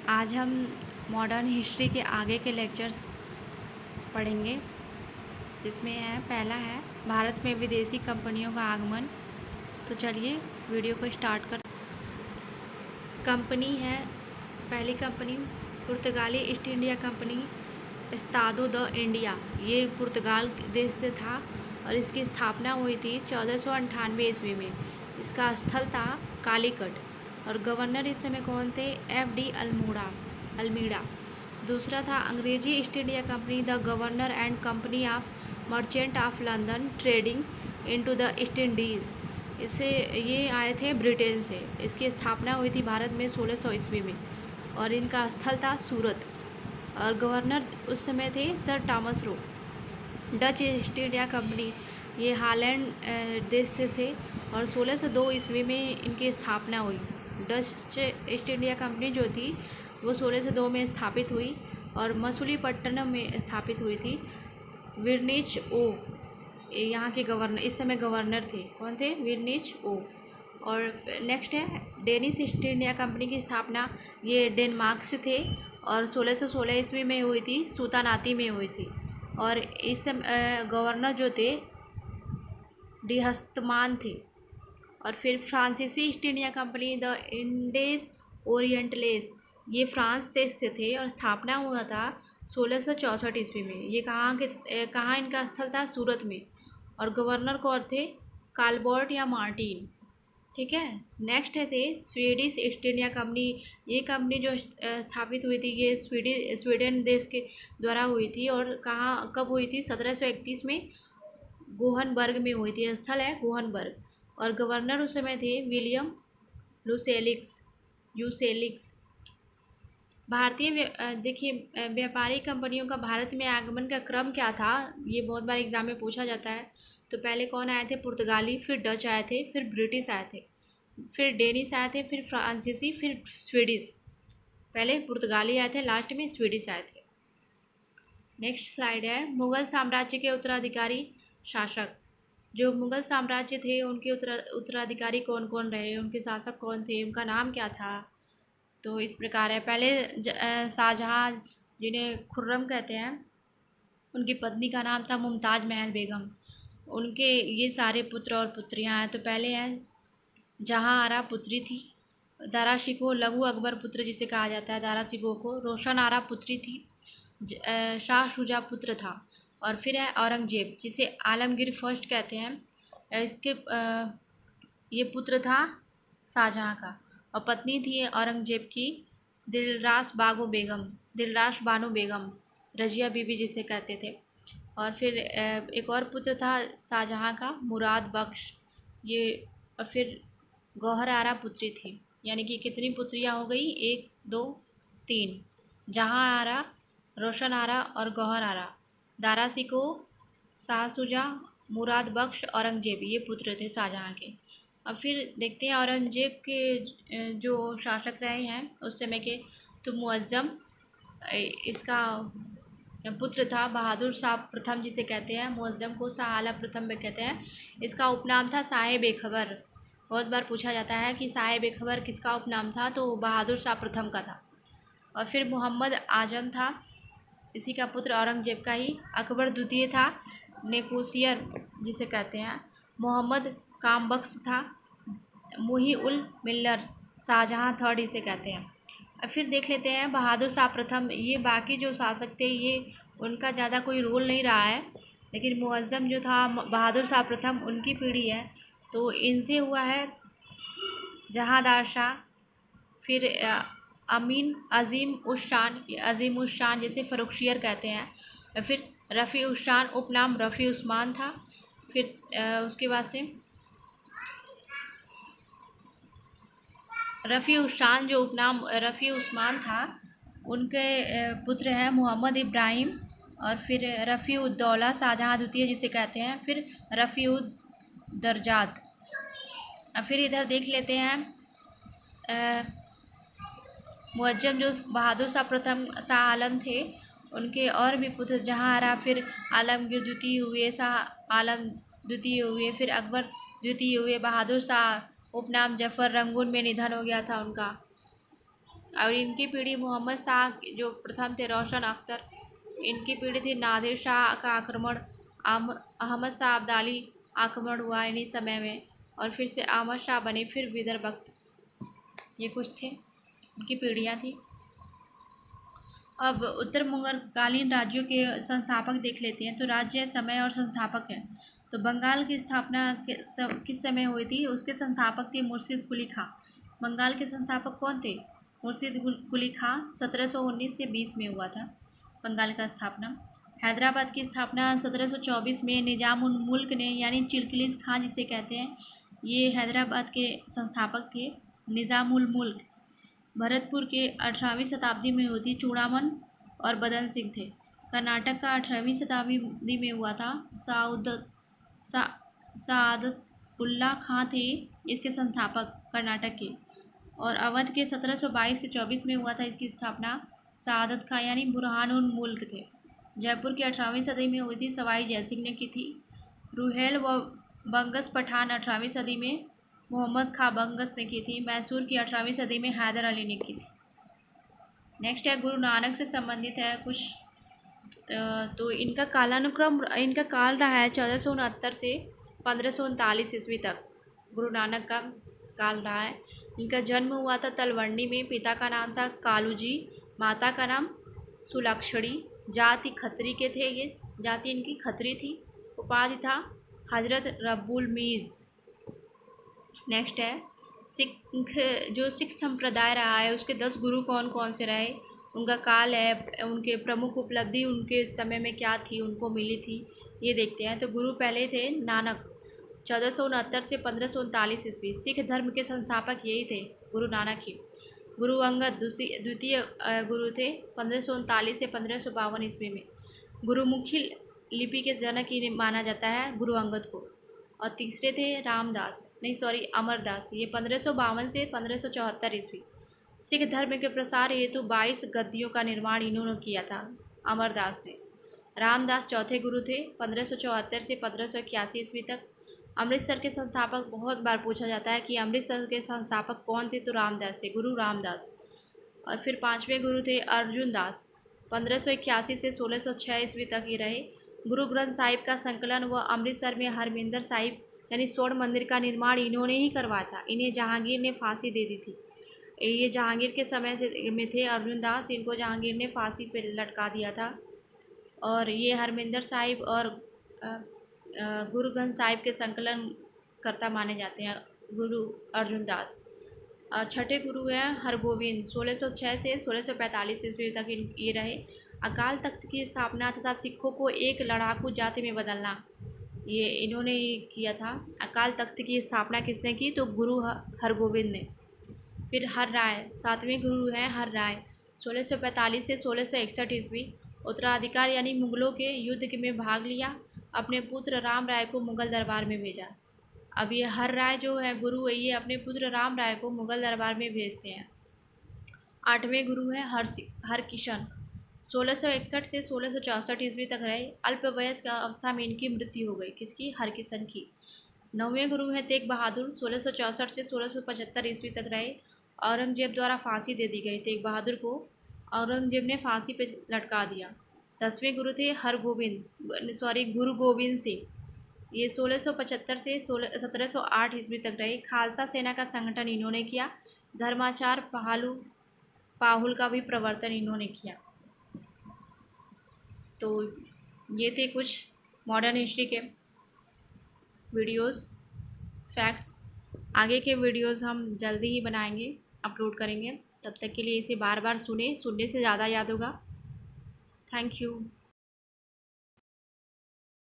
आज हम modern history के आगे के लेक्चर्स पढ़ेंगे, जिसमें पहला है भारत में विदेशी कंपनियों का आगमन। तो चलिए वीडियो को स्टार्ट कर। कंपनी है, पहली कंपनी पुर्तगाली East India company, Estado da India. ये पुर्तगाल देश से था और इसकी स्थापना हुई थी 1498 ईस्वी में। इसका स्थल था कालीकट और गवर्नर इस समय कौन थे? FD अल्मीड़ा। दूसरा था अंग्रेजी east India company, the governor and company of merchant of London trading into the east Indies. इससे ये आए थे ब्रिटेन से। इसकी स्थापना हुई थी भारत में 1600 ईस्वी में और इनका स्थल था सूरत और गवर्नर उस समय थे sir Thomas Roe. Dutch east India company, ये हॉलैंड देश से थे और 1602 ईस्वी में इनकी स्थापना हुई। डच ईस्ट इंडिया कंपनी जो थी वो 1602 में स्थापित हुई और मसूलीपट्टनम में स्थापित हुई थी। विरनिच ओ यहाँ के गवर्नर, इस समय गवर्नर थे। कौन थे? विरनिच ओ। और नेक्स्ट है डेनिश ईस्ट इंडिया कंपनी की स्थापना, ये डेनमार्क से थे और 1616 ईस्वी में हुई थी, सुल्तानाती में हुई थी। और इस समय गवर्नर जो थे डिहस्तमान थे। और फिर फ्रांसीसी East India company, des Indes Orientales, ये फ्रांस देश से थे और स्थापना हुआ था 1664 ईस्वी में। ये कहाँ इनका स्थल था? सूरत में। और गवर्नर कौन थे? कालबर्ट या मार्टिन। ठीक है। नेक्स्ट थे स्वीडिश ईस्ट इंडिया कंपनी। ये कंपनी जो स्थापित हुई थी ये स्वीडन देश के द्वारा हुई थी और कहाँ कब हुई थी? 1731 में गोहनबर्ग में हुई थी। स्थल है गोहनबर्ग और गवर्नर उस समय थे विलियम यूसेलिक्स। भारतीय देखिए व्यापारिक कंपनियों का भारत में आगमन का क्रम क्या था? ये बहुत बार एग्जाम में पूछा जाता है। तो पहले कौन आए थे? पुर्तगाली, फिर डच आए थे, फिर ब्रिटिश आए थे, फिर डेनिश आए थे, फिर फ्रांसीसी, फिर स्वीडिश। पहले पुर्तगाली आए थे, लास्ट में स्वीडिश आए थे। नेक्स्ट स्लाइड है मुगल साम्राज्य के उत्तराधिकारी शासक। जो मुगल साम्राज्य थे उनके उत्तराधिकारी कौन कौन रहे, उनके शासक कौन थे, उनका नाम क्या था? तो इस प्रकार है। पहले शाहजहाँ, जिन्हें खुर्रम कहते हैं, उनकी पत्नी का नाम था मुमताज़ महल बेगम। उनके ये सारे पुत्र और पुत्रियां हैं। तो पहले है जहाँ आरा पुत्री थी, दारा शिकोह लघु अकबर पुत्र जिसे कहा जाता है दारा शिकोह को। रोशन आरा पुत्री थी, शाह शुजा पुत्र था। और फिर है औरंगजेब जिसे आलमगीर फर्स्ट कहते हैं। इसके ये पुत्र था शाहजहाँ का और पत्नी थी औरंगजेब की दिलरास बानो बेगम, रजिया बीबी जिसे कहते थे। और फिर एक और पुत्र था शाहजहाँ का, मुराद बख्श। ये और फिर गौहर आरा पुत्री थी। यानी कि कितनी पुत्रियाँ हो गई? 1 2 3। जहाँ आरा, रोशन आरा और गौहर आरा। दारा सिकोह, शाह शुजा, मुराद बख्श, औरंगजेब, ये पुत्र थे शाहजहाँ के। अब फिर देखते हैं औरंगजेब के जो शासक रहे हैं उस समय के। तो मुअज्जम इसका पुत्र था, बहादुर शाह प्रथम जिसे कहते हैं। मुअज्जम को शाह आलम प्रथम में कहते हैं। इसका उपनाम था साहिब बेखबर। बहुत बार पूछा जाता है कि साहिब बेखबर किसका उपनाम था, तो बहादुर शाह प्रथम का था। और फिर मोहम्मद आजम था, इसी का पुत्र, औरंगजेब का ही। अकबर द्वितीय था, नेकोसियर जिसे कहते हैं। मोहम्मद कामबख्श था। मुही उल मिल्लर, शाहजहाँ थर्ड इसे कहते हैं। अब फिर देख लेते हैं बहादुर शाह प्रथम। ये बाकी जो शासक थे ये उनका ज़्यादा कोई रोल नहीं रहा है, लेकिन मुअज्जम जो था बहादुर शाह प्रथम उनकी पीढ़ी है। तो इनसे हुआ है जहांदार शाह, फिर अजीम उस शान जिसे फरुखशियर कहते हैं। फिर रफ़ी उस शान, उपनाम रफ़ी उस्मान था। फिर उसके बाद से रफ़ी उस्मान, जो उपनाम रफ़ी उस्मान था, उनके पुत्र हैं मोहम्मद इब्राहिम। और फिर रफ़ी उद्दौला शाहजहाँ द्वितीय जिसे कहते हैं। फिर रफ़ी उद दरजात। अब फिर इधर देख लेते हैं मुअज्जम जो बहादुर शाह प्रथम शाह आलम थे, उनके और भी पुत्र जहाँ आरा, फिर आलमगीर द्वितीय हुए, शाह आलम द्वितीय हुए, फिर अकबर द्वितीय हुए, बहादुर शाह उपनाम जफ़र, रंगून में निधन हो गया था उनका। और इनकी पीढ़ी मोहम्मद शाह जो प्रथम थे, रोशन अख्तर, इनकी पीढ़ी थी नादिर शाह का आक्रमण, अहमद शाह अब्दाली आक्रमण हुआ इन्हीं समय में, और फिर से अहमद शाह बने, फिर विदर्भक्त। ये कुछ थे, उनकी पीढ़ियाँ थी। अब उत्तर मुगलकालीन राज्यों के संस्थापक देख लेते हैं। तो राज्य, समय और संस्थापक हैं। तो बंगाल की स्थापना किस समय हुई थी? उसके संस्थापक थे मुर्शिद कुली खां। बंगाल के संस्थापक कौन थे? मुर्शिद कुली खां। 1719 से 20 में हुआ था बंगाल का स्थापना। हैदराबाद की स्थापना 1724 में निजाम उल मुल्क ने, यानी चिलखलीस खां जिसे कहते हैं, ये हैदराबाद के संस्थापक थे। निजाम उल मुल्क भरतपुर के 18वीं शताब्दी में हुई थी। चूड़ामन और बदन सिंह थे। कर्नाटक का 18वीं शताब्दी में हुआ था। सादतुल्ला खां थे इसके संस्थापक कर्नाटक के। और अवध के 1722 से 24 में हुआ था इसकी स्थापना। सादत खां यानी बुरहानुल मुल्क थे। जयपुर की 18वीं सदी में हुई थी, सवाई जयसिंह ने की थी। रुहेल व बंगस पठान 18वीं सदी में मोहम्मद खां बंगस ने की थी। मैसूर की 18वीं सदी में हैदर अली ने की थी। नेक्स्ट है गुरु नानक से संबंधित है कुछ। तो इनका कालानुक्रम, इनका काल रहा है 1469 से 1539 ईस्वी तक गुरु नानक का काल रहा है। इनका जन्म हुआ था तलवंडी में। पिता का नाम था कालूजी, माता का नाम सुलक्षणी। जाति खत्री के थे, ये जाति इनकी खत्री थी। उपाधि था हजरत रब्बुल मीज़। नेक्स्ट है सिख संप्रदाय रहा है, उसके 10 गुरु कौन कौन से रहे, उनका काल है, उनके प्रमुख उपलब्धि उनके समय में क्या थी, उनको मिली थी, ये देखते हैं। तो गुरु पहले थे नानक, 1469 से 1539 ईस्वी। सिख धर्म के संस्थापक यही थे, गुरु नानक ही। गुरु अंगद द्वितीय गुरु थे, 1539 से 1552 ईस्वी में। गुरुमुखी लिपि के जनक ही माना जाता है गुरु अंगद को। और तीसरे थे अमरदास, ये 1552 से 1574 ईस्वी। सिख धर्म के प्रसार हेतु 22 गद्दियों का निर्माण इन्होंने किया था, अमरदास ने। रामदास चौथे गुरु थे, 1574 से 1581 ईस्वी तक। अमृतसर के संस्थापक बहुत बार पूछा जाता है कि अमृतसर के संस्थापक कौन थे, तो रामदास थे, गुरु रामदास। और फिर 5वें गुरु थे अर्जुन दास, 1581 से 1606 ईस्वी तक ये रहे। गुरु ग्रंथ साहिब का संकलन व अमृतसर में हरमिंदर साहिब यानी स्वर्ण मंदिर का निर्माण इन्होंने ही करवाया था। इन्हें जहांगीर ने फांसी दे दी थी। ये जहांगीर के समय में थे अर्जुन दास, इनको जहांगीर ने फांसी पे लटका दिया था। और ये हरमिंदर साहिब और गुरु ग्रंथ साहिब के संकलन कर्ता माने जाते हैं गुरु अर्जुन दास। और छठे गुरु हैं हरगोविंद, 1606 से 1645 ईस्वी तक ये रहे। अकाल तख्त की स्थापना तथा सिखों को एक लड़ाकू जाति में बदलना, ये इन्होंने किया था। अकाल तख्त की स्थापना किसने की, तो गुरु हरगोविंद ने। फिर हर राय, 7वें गुरु हैं हर राय, 1645 से 1661 ईस्वी। उत्तराधिकार यानी मुगलों के युद्ध में भाग लिया, अपने पुत्र राम राय को मुगल दरबार में भेजा। अब ये हर राय जो है गुरु है, ये अपने पुत्र राम राय को मुगल दरबार में भेजते हैं। 8वें गुरु हैं हरकिशन, 1661 से 1664 ईस्वी तक रहे। अल्प वयस्क अवस्था में इनकी मृत्यु हो गई, किसकी, हरकिशन की। 9वें गुरु हैं तेग बहादुर, 1664 से 1675 ईस्वी तक रहे। औरंगजेब द्वारा फांसी दे दी गई, तेग बहादुर को औरंगजेब ने फांसी पे लटका दिया। 10वें गुरु थे गुरु गोविंद सिंह, ये 1675 से 1708 ईस्वी तक रहे। खालसा सेना का संगठन इन्होंने किया। धर्माचार पाहुल का भी प्रवर्तन इन्होंने किया। तो ये थे कुछ मॉडर्न हिस्ट्री के वीडियोस, फैक्ट्स। आगे के वीडियोस हम जल्दी ही बनाएंगे, अपलोड करेंगे। तब तक के लिए इसे बार बार सुनने से ज़्यादा याद होगा। Thank you.